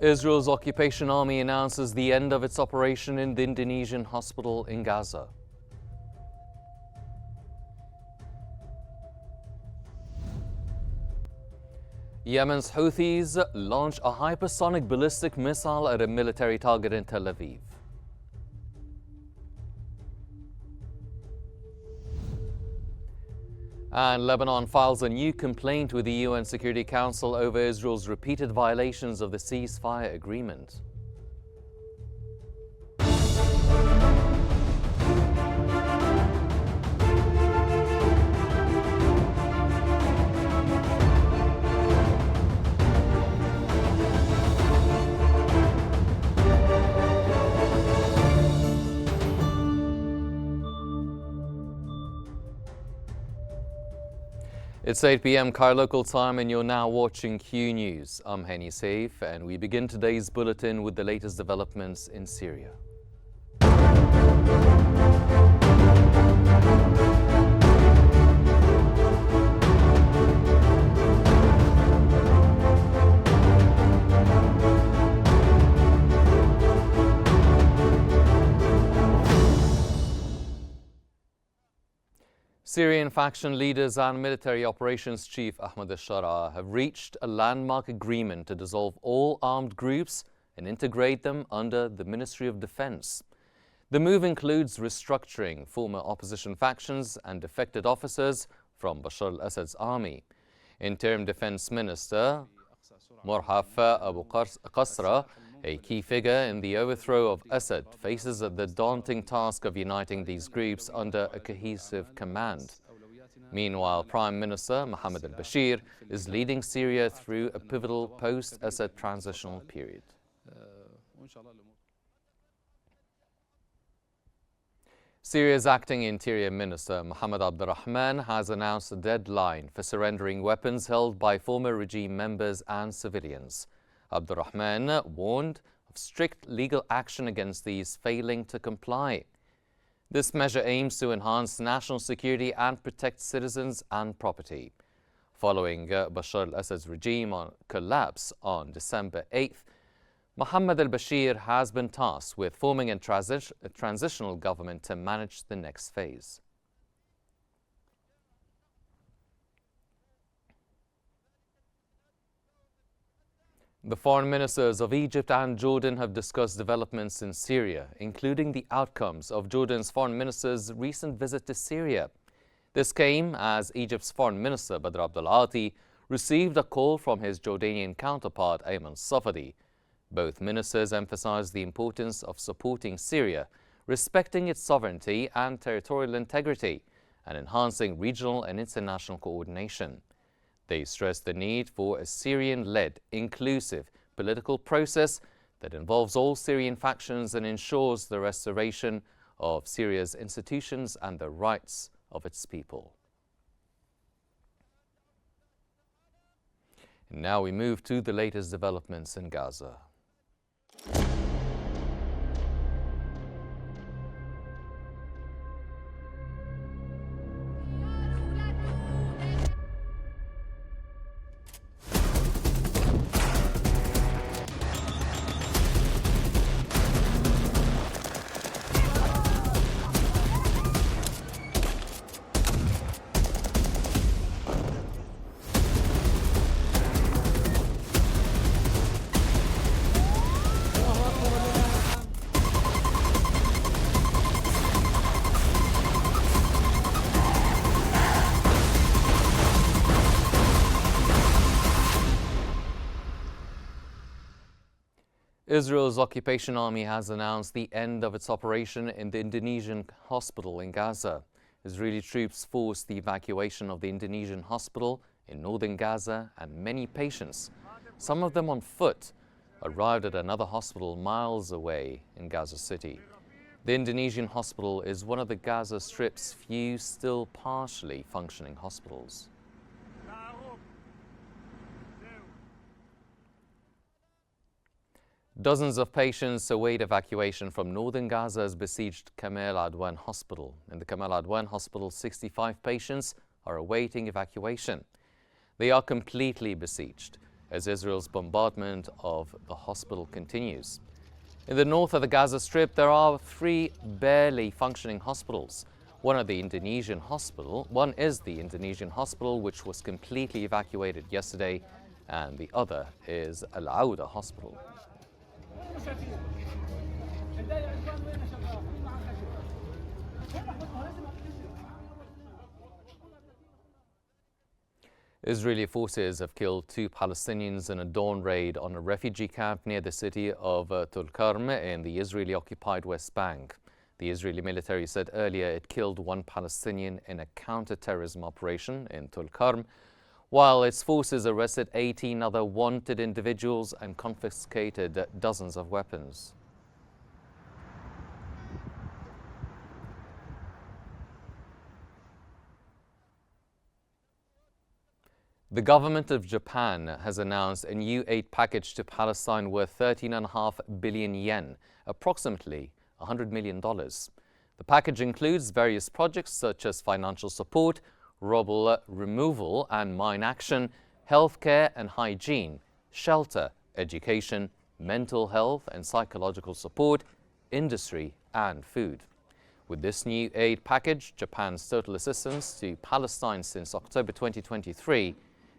Israel's occupation army announces the end of its operation in the Indonesian hospital in Gaza. Yemen's Houthis launch a hypersonic ballistic missile at a military target in Tel Aviv. And Lebanon files a new complaint with the UN Security Council over Israel's repeated violations of the ceasefire agreement. It's 8 p.m. Cairo local time and you're now watching Q News. I'm Henny Saif and we begin today's bulletin with the latest developments in Syria. Syrian faction leaders and military operations chief Ahmad al-Shara have reached a landmark agreement to dissolve all armed groups and integrate them under the Ministry of Defense. The move includes restructuring former opposition factions and defected officers from Bashar al-Assad's army. Interim Defense Minister Morhafa Abu Qasra, a key figure in the overthrow of Assad, faces the daunting task of uniting these groups under a cohesive command. Meanwhile, Prime Minister Mohammed al-Bashir is leading Syria through a pivotal post-Assad transitional period. Syria's acting Interior Minister Mohammed Abdurrahman has announced a deadline for surrendering weapons held by former regime members and civilians. Abdurrahman warned of strict legal action against these failing to comply. This measure aims to enhance national security and protect citizens and property. Following Bashar al-Assad's regime collapse on December 8th, Mohammed al-Bashir has been tasked with forming a transitional government to manage the next phase. The foreign ministers of Egypt and Jordan have discussed developments in Syria, including the outcomes of Jordan's foreign minister's recent visit to Syria. This came as Egypt's foreign minister Badr Abdul Ati received a call from his Jordanian counterpart Ayman Safadi. Both ministers emphasized the importance of supporting Syria, respecting its sovereignty and territorial integrity, and enhancing regional and international coordination. They stressed the need for a Syrian-led, inclusive political process that involves all Syrian factions and ensures the restoration of Syria's institutions and the rights of its people. Now we move to the latest developments in Gaza. Israel's occupation army has announced the end of its operation in the Indonesian hospital in Gaza. Israeli troops forced the evacuation of the Indonesian hospital in northern Gaza, and many patients, some of them on foot, arrived at another hospital miles away in Gaza City. The Indonesian hospital is one of the Gaza Strip's few still partially functioning hospitals. Dozens of patients await evacuation from northern Gaza's besieged Kamal Adwan Hospital. In the Kamal Adwan Hospital, 65 patients are awaiting evacuation. They are completely besieged. as Israel's bombardment of the hospital continues. In the north of the Gaza Strip, there are 3 barely functioning hospitals. One is the Indonesian hospital, which was completely evacuated yesterday, and the other is Al Auda Hospital. Israeli forces have killed 2 Palestinians in a dawn raid on a refugee camp near the city of Tulkarm in the Israeli-occupied West Bank. The Israeli military said earlier it killed 1 Palestinian in a counter-terrorism operation in Tulkarm, while its forces arrested 18 other wanted individuals and confiscated dozens of weapons. The government of Japan has announced a new aid package to Palestine worth 13.5 billion yen, approximately $100 million. The package includes various projects such as financial support, rubble removal and mine action, healthcare and hygiene, shelter, education, mental health and psychological support, industry and food. With this new aid package, Japan's total assistance to Palestine since October 2023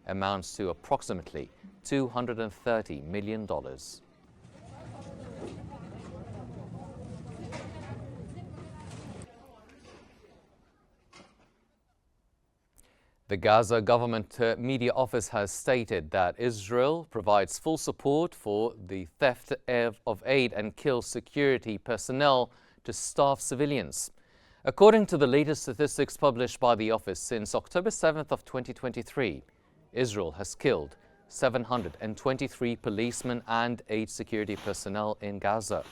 amounts to approximately $230 million. The Gaza government media office has stated that Israel provides full support for the theft of aid and kills security personnel to starve civilians. According to the latest statistics published by the office, since October 7th of 2023, Israel has killed 723 policemen and aid security personnel in Gaza.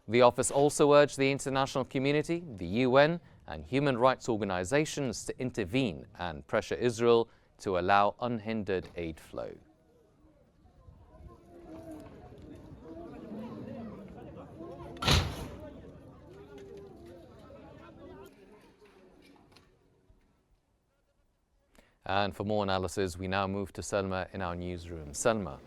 The office also urged the international community, the UN, and human rights organizations to intervene and pressure Israel to allow unhindered aid flow. And for more analysis, we now move to Selma in our newsroom. Selma.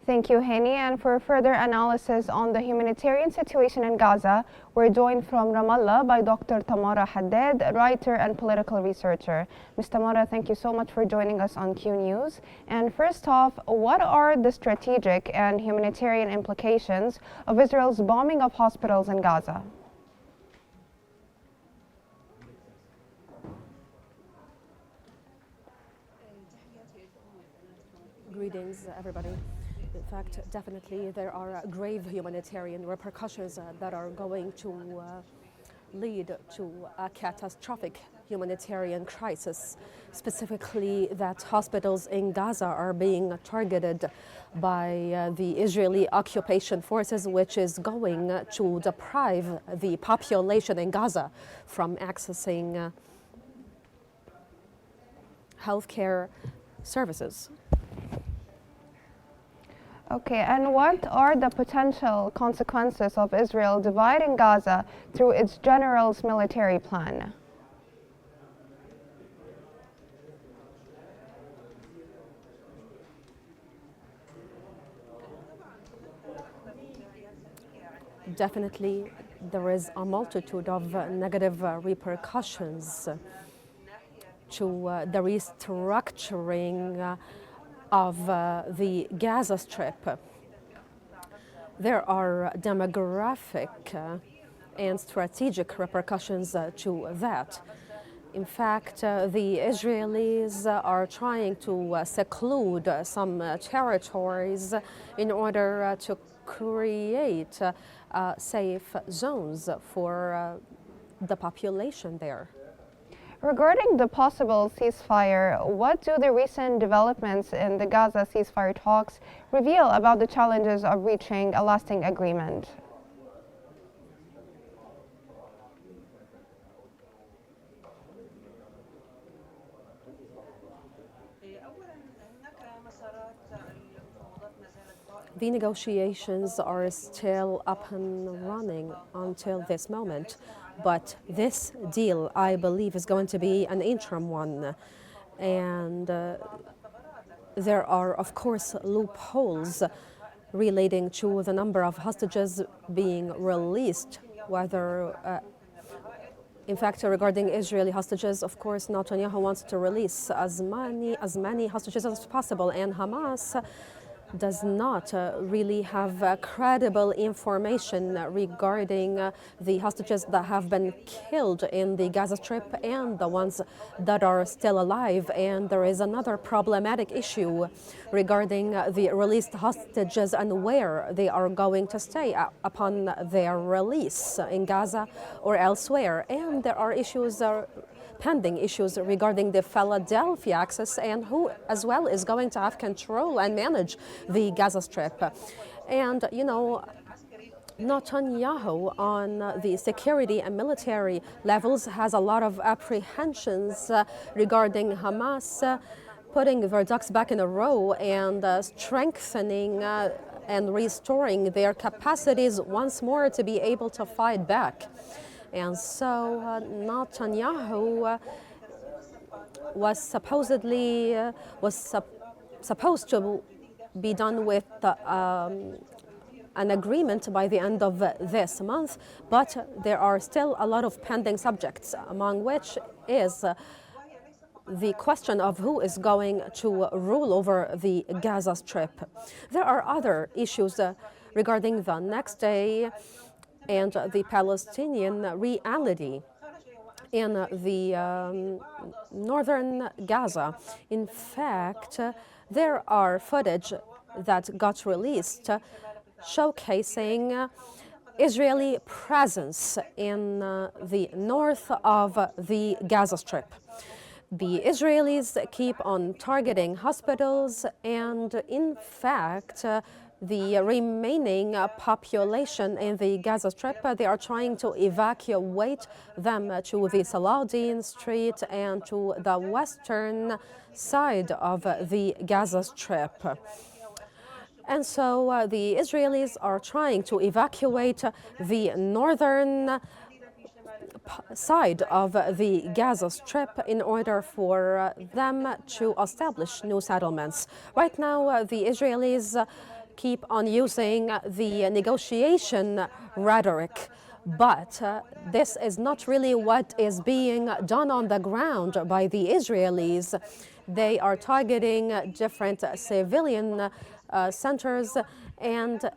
Thank you, Hani. And for further analysis on the humanitarian situation in Gaza, we're joined from Ramallah by Dr. Tamara Haddad, writer and political researcher. Ms. Tamara, thank you so much for joining us on Qnews. And first off, what are the strategic and humanitarian implications of Israel's bombing of hospitals in Gaza? Greetings, everybody. In fact, definitely there are grave humanitarian repercussions that are going to lead to a catastrophic humanitarian crisis, specifically that hospitals in Gaza are being targeted by the Israeli occupation forces, which is going to deprive the population in Gaza from accessing healthcare services. Okay, and what are the potential consequences of Israel dividing Gaza through its general's military plan? Definitely, there is a multitude of negative repercussions to the restructuring of the Gaza Strip. There are demographic and strategic repercussions to that. In fact, the Israelis are trying to seclude some territories in order to create safe zones for the population there. Regarding the possible ceasefire, what do the recent developments in the Gaza ceasefire talks reveal about the challenges of reaching a lasting agreement? The negotiations are still up and running until this moment. But this deal, I believe, is going to be an interim one. And there are, of course, loopholes relating to the number of hostages being released, whether in fact, regarding Israeli hostages, of course, Netanyahu wants to release as many hostages as possible, and Hamas does not really have credible information regarding the hostages that have been killed in the Gaza Strip and the ones that are still alive. And there is another problematic issue regarding the released hostages and where they are going to stay upon their release in Gaza or elsewhere. And there are issues pending issues regarding the Philadelphia axis and who as well is going to have control and manage the Gaza Strip. And, you know, Netanyahu on the security and military levels has a lot of apprehensions regarding Hamas putting their ducks back in a row and strengthening and restoring their capacities once more to be able to fight back. And so Netanyahu was supposed to be done with an agreement by the end of this month, but there are still a lot of pending subjects, among which is the question of who is going to rule over the Gaza Strip. There are other issues regarding the next day and the Palestinian reality in the northern Gaza. In fact, there are footage that got released showcasing Israeli presence in the north of the Gaza Strip. The Israelis keep on targeting hospitals, and in fact, the remaining population in the Gaza Strip, they are trying to evacuate them to the Saladin Street and to the western side of the Gaza Strip. And so the Israelis are trying to evacuate the northern side of the Gaza Strip in order for them to establish new settlements. Right now, the Israelis keep on using the negotiation rhetoric, but this is not really what is being done on the ground by the Israelis. They are targeting different civilian centers, and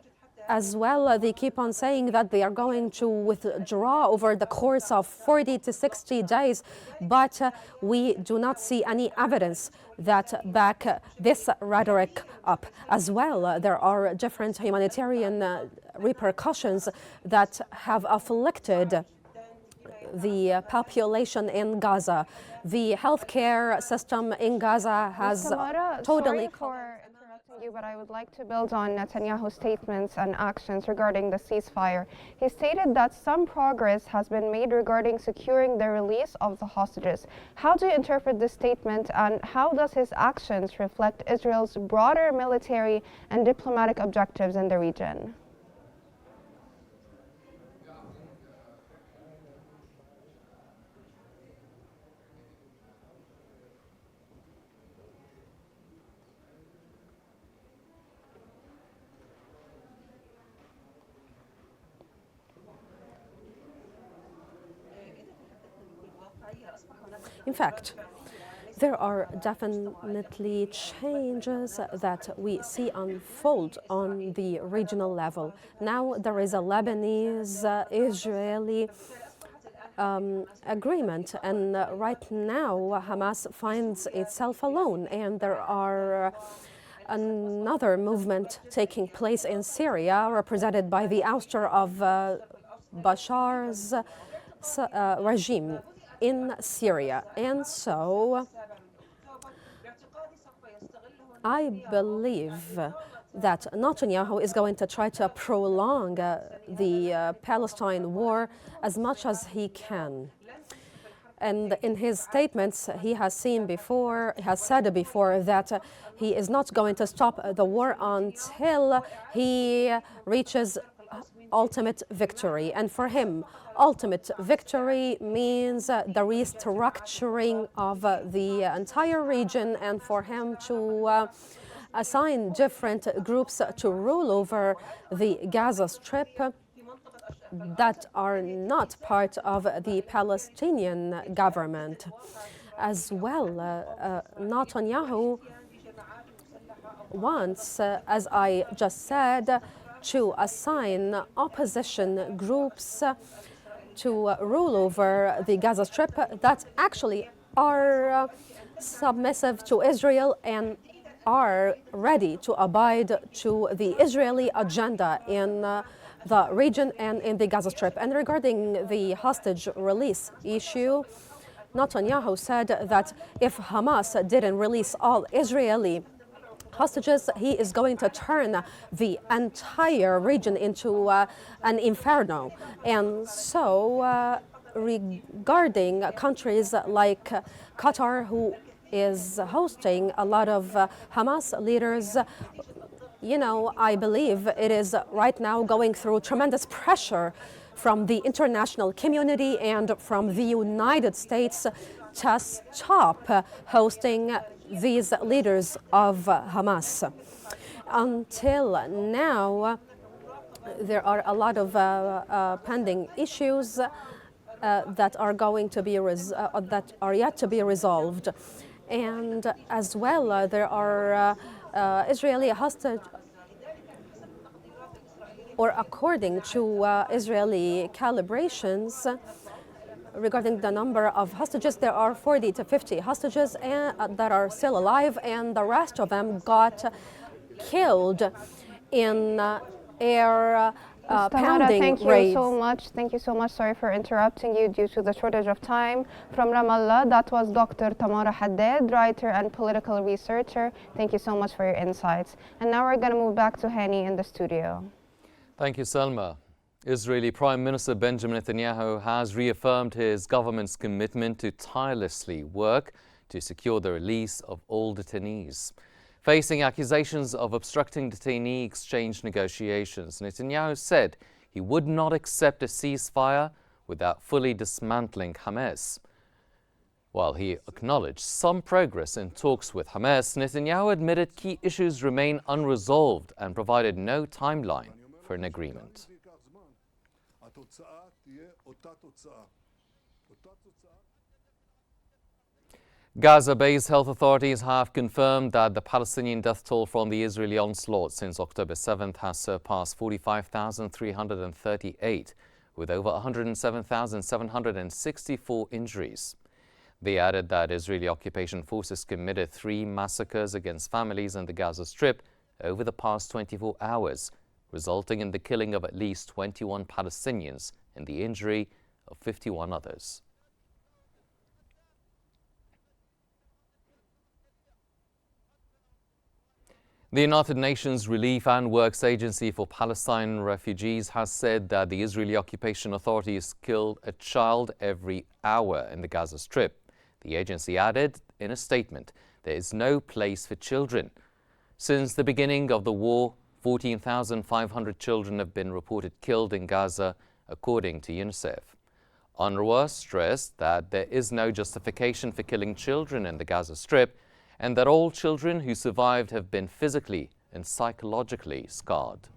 as well, they keep on saying that they are going to withdraw over the course of 40 to 60 days, but we do not see any evidence that back this rhetoric up. As well, there are different humanitarian repercussions that have afflicted the population in Gaza. The healthcare system in Gaza has totally... You, but I would like to build on Netanyahu's statements and actions regarding the ceasefire. He stated that some progress has been made regarding securing the release of the hostages. How do you interpret this statement, and how does his actions reflect Israel's broader military and diplomatic objectives in the region? In fact, there are definitely changes that we see unfold on the regional level. Now there is a Lebanese-Israeli agreement, and right now Hamas finds itself alone, and there are another movement taking place in Syria, represented by the ouster of Bashar's regime in Syria. And so I believe that Netanyahu is going to try to prolong the Palestine war as much as he can. And in his statements, he has said before that he is not going to stop the war until he reaches ultimate victory. And for him, ultimate victory means the restructuring of the entire region, and for him to assign different groups to rule over the Gaza Strip that are not part of the Palestinian government. As well, Netanyahu wants, as I just said, to assign opposition groups to rule over the Gaza Strip that actually are submissive to Israel and are ready to abide to the Israeli agenda in the region and in the Gaza Strip. And regarding the hostage release issue, Netanyahu said that if Hamas didn't release all Israeli hostages, he is going to turn the entire region into an inferno. And so regarding countries like Qatar, who is hosting a lot of Hamas leaders, you know, I believe it is right now going through tremendous pressure from the international community and from the United States to stop hosting these leaders of Hamas. Until now, there are a lot of pending issues that are going to be that are yet to be resolved, and as well there are Israeli hostage, or according to Israeli calibrations, regarding the number of hostages, there are 40 to 50 hostages that are still alive, and the rest of them got killed in air pounding thank raids. you so much. Thank you so much. Sorry for interrupting you due to the shortage of time. From Ramallah, that was Dr. Tamara Haddad, writer and political researcher. Thank you so much for your insights. And now we're going to move back to Hani in the studio. Thank you, Selma. Israeli Prime Minister Benjamin Netanyahu has reaffirmed his government's commitment to tirelessly work to secure the release of all detainees. Facing accusations of obstructing detainee exchange negotiations, Netanyahu said he would not accept a ceasefire without fully dismantling Hamas. While he acknowledged some progress in talks with Hamas, Netanyahu admitted key issues remain unresolved and provided no timeline for an agreement. Gaza-based health authorities have confirmed that the Palestinian death toll from the Israeli onslaught since October 7th has surpassed 45,338, with over 107,764 injuries. They added that Israeli occupation forces committed 3 massacres against families in the Gaza Strip over the past 24 hours, resulting in the killing of at least 21 Palestinians and the injury of 51 others. The United Nations Relief and Works Agency for Palestine refugees has said that the Israeli occupation authorities killed a child every hour in the Gaza Strip. The agency added in a statement, there is no place for children. Since the beginning of the war, 14,500 children have been reported killed in Gaza, according to UNICEF. UNRWA stressed that there is no justification for killing children in the Gaza Strip, and that all children who survived have been physically and psychologically scarred.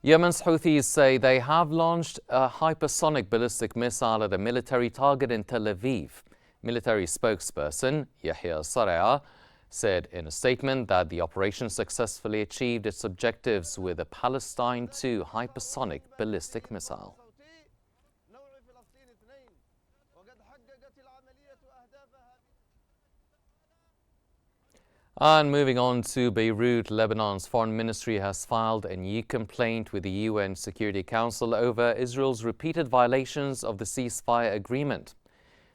Yemen's Houthis say they have launched a hypersonic ballistic missile at a military target in Tel Aviv. Military spokesperson Yahya Saraya said in a statement that the operation successfully achieved its objectives with a Palestine II hypersonic ballistic missile. And moving on to Beirut, Lebanon's foreign ministry has filed a new complaint with the UN Security Council over Israel's repeated violations of the ceasefire agreement.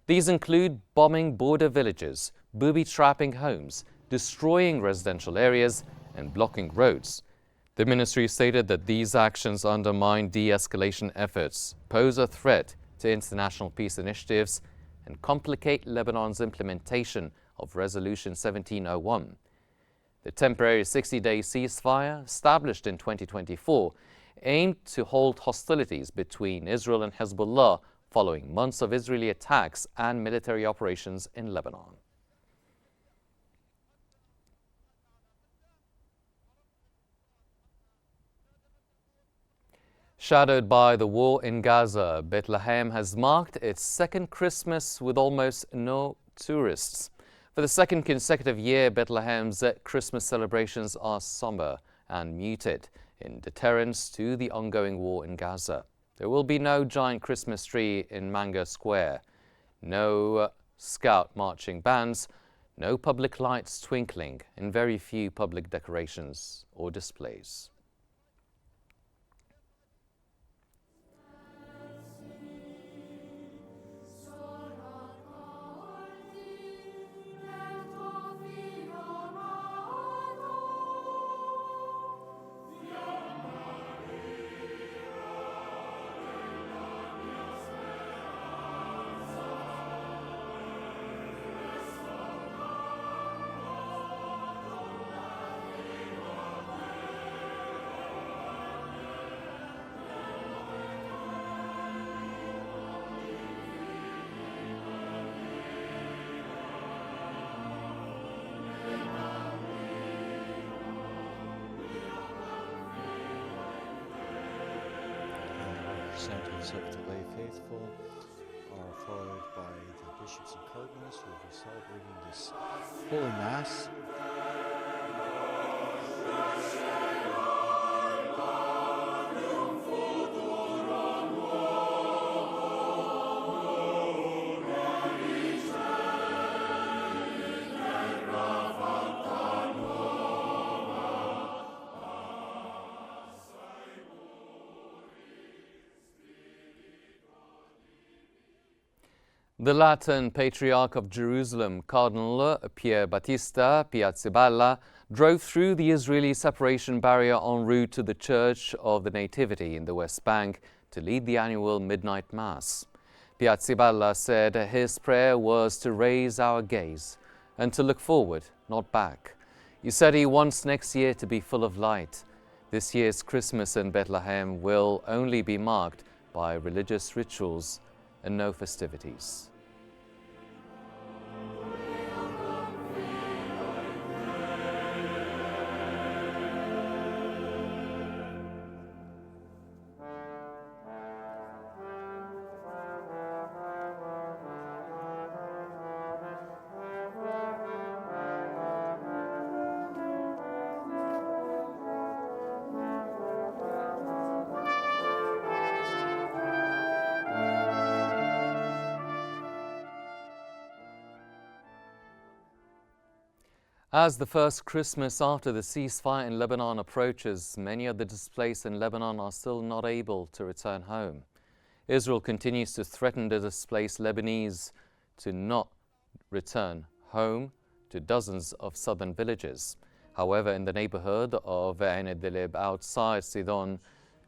These include bombing border villages, booby-trapping homes, destroying residential areas, and blocking roads. The ministry stated that these actions undermine de-escalation efforts, pose a threat to international peace initiatives, and complicate Lebanon's implementation of Resolution 1701. The temporary 60-day ceasefire, established in 2024, aimed to halt hostilities between Israel and Hezbollah following months of Israeli attacks and military operations in Lebanon. Shadowed by the war in Gaza, Bethlehem has marked its second Christmas with almost no tourists. For the second consecutive year, Bethlehem's Christmas celebrations are somber and muted in deterrence to the ongoing war in Gaza. There will be no giant Christmas tree in Manga Square, no scout marching bands, no public lights twinkling, and very few public decorations or displays. Representatives of the lay faithful are followed by the bishops and cardinals who will be celebrating this Holy Mass. The Latin Patriarch of Jerusalem, Cardinal Pier Battista Piazzaballa, drove through the Israeli separation barrier en route to the Church of the Nativity in the West Bank to lead the annual Midnight Mass. Piazzaballa said his prayer was to raise our gaze and to look forward, not back. He said he wants next year to be full of light. This year's Christmas in Bethlehem will only be marked by religious rituals and no festivities. As the first Christmas after the ceasefire in Lebanon approaches, many of the displaced in Lebanon are still not able to return home. Israel continues to threaten the displaced Lebanese to not return home to dozens of southern villages. However, in the neighborhood of Ain Dilib outside Sidon,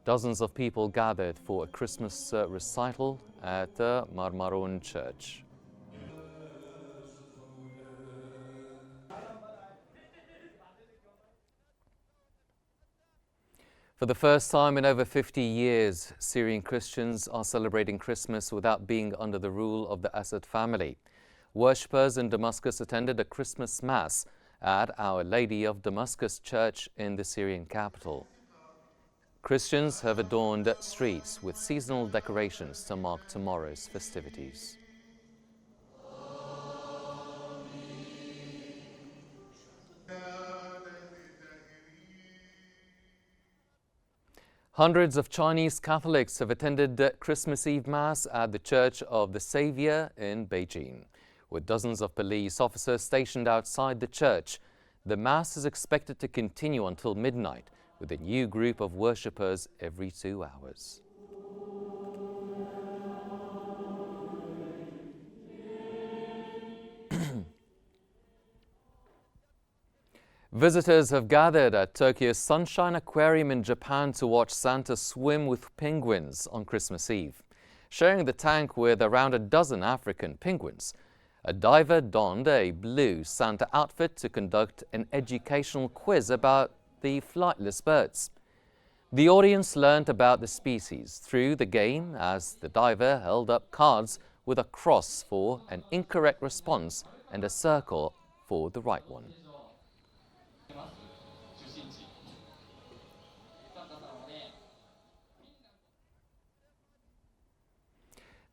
dozens of people gathered for a Christmas recital at the Marmaron Church. For the first time in over 50 years, Syrian Christians are celebrating Christmas without being under the rule of the Assad family. Worshippers in Damascus attended a Christmas Mass at Our Lady of Damascus Church in the Syrian capital. Christians have adorned streets with seasonal decorations to mark tomorrow's festivities. Hundreds of Chinese Catholics have attended Christmas Eve Mass at the Church of the Savior in Beijing. With dozens of police officers stationed outside the church, the Mass is expected to continue until midnight, with a new group of worshippers every 2 hours. Visitors have gathered at Tokyo's Sunshine Aquarium in Japan to watch Santa swim with penguins on Christmas Eve. Sharing the tank with around a dozen African penguins, A diver donned a blue Santa outfit to conduct an educational quiz about the flightless birds. The audience learned about the species through the game as the diver held up cards with a cross for an incorrect response and a circle for the right one.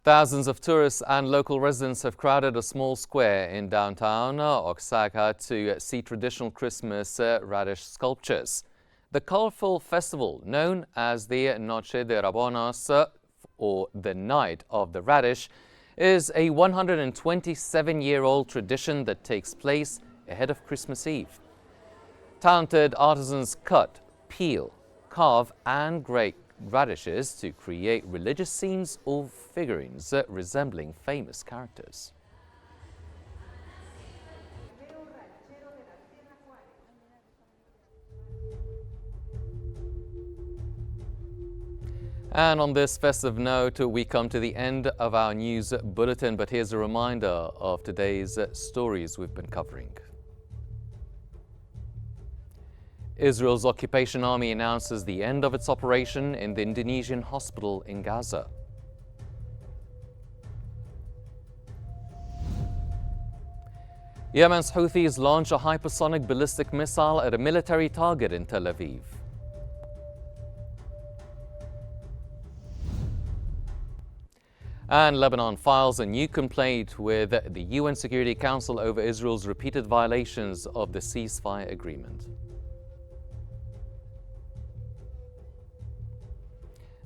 Thousands of tourists and local residents have crowded a small square in downtown Oaxaca to see traditional Christmas radish sculptures. The colorful festival, known as the Noche de Rabonas, or the Night of the Radish, is a 127-year-old tradition that takes place ahead of Christmas Eve. Talented artisans cut, peel, carve and grate radishes to create religious scenes or figurines resembling famous characters. And on this festive note, we come to the end of our news bulletin, but here's a reminder of today's stories we've been covering. Israel's occupation army announces the end of its operation in the Indonesian hospital in Gaza. Yemen's Houthis launch a hypersonic ballistic missile at a military target in Tel Aviv. And Lebanon files a new complaint with the UN Security Council over Israel's repeated violations of the ceasefire agreement.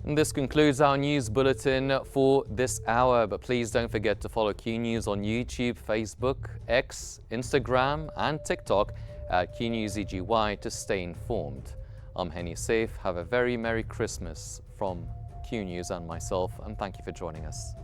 And this concludes our news bulletin for this hour, but please don't forget to follow Q News on YouTube, Facebook, X, Instagram and TikTok at QNewsEGY to stay informed. I'm Henny Saif. Have a very Merry Christmas from Q News and myself, and thank you for joining us.